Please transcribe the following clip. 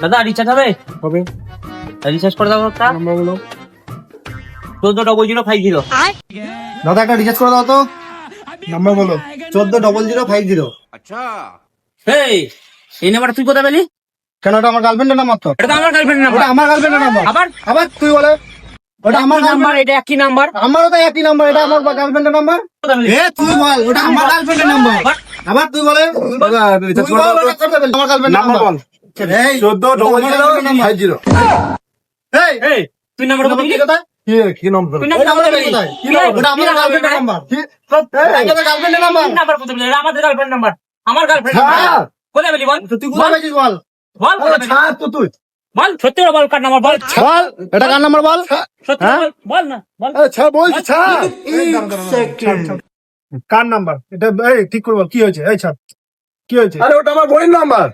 দাদা রিচার্জ হবে? হবে। রিচার্জ করে দাও একটা। নাম্বার বলো। 140050। দাদা একটা রিচার্জ করে দাও তো। নাম্বার বলো। 140050। এই নাম্বারটা তুই কোথায় পেলি? কেন ওটা আমার গার্লফ্রেন্ডের নাম্বার তো। এটা তো আমার গার্লফ্রেন্ডের নাম্বার। ওটা আমার গার্লফ্রেন্ডের নাম্বার। আবার আবার তুই বলে ওটা আমার নাম্বার, এটা একই নাম্বার। আমারও তো একই নাম্বার, এটা আমার গার্লফ্রেন্ডের নাম্বার। এ তুই বল ওটা আমার গার্লফ্রেন্ডের নাম্বার। আবার তুই বলে রিচার্জ করে দাও তো। আমার গার্লফ্রেন্ডের নাম্বার বল। এই 140050। এই তুই নাম্বার বলবি কি? কি নাম্বার? তুই নাম্বার বলবি কি? ওটা আমার গার্লফ্রেন্ডের নাম্বার। এটা গার্লফ্রেন্ডের নাম্বার। নাম্বার কোথায় পেলি? এটা আমাদের গার্লফ্রেন্ড নাম্বার। আমার গার্লফ্রেন্ড কোথায় পেলি বল? তুই কোথায় পেয়েছিস বল। বল কোথায় পেলি? ছাড় তো তুই। বল সত্যি করে বল, কার নাম্বার বল? বল এটা কার নাম্বার বল। সত্যি করে বল না বল। ছাড় বলছি ছাড়। কার নাম্বার এটা? এই ঠিক করে বল কি হয়েছে। এই ছাড় কি হয়েছে। আরে ওটা আমার বোনের নাম্বার।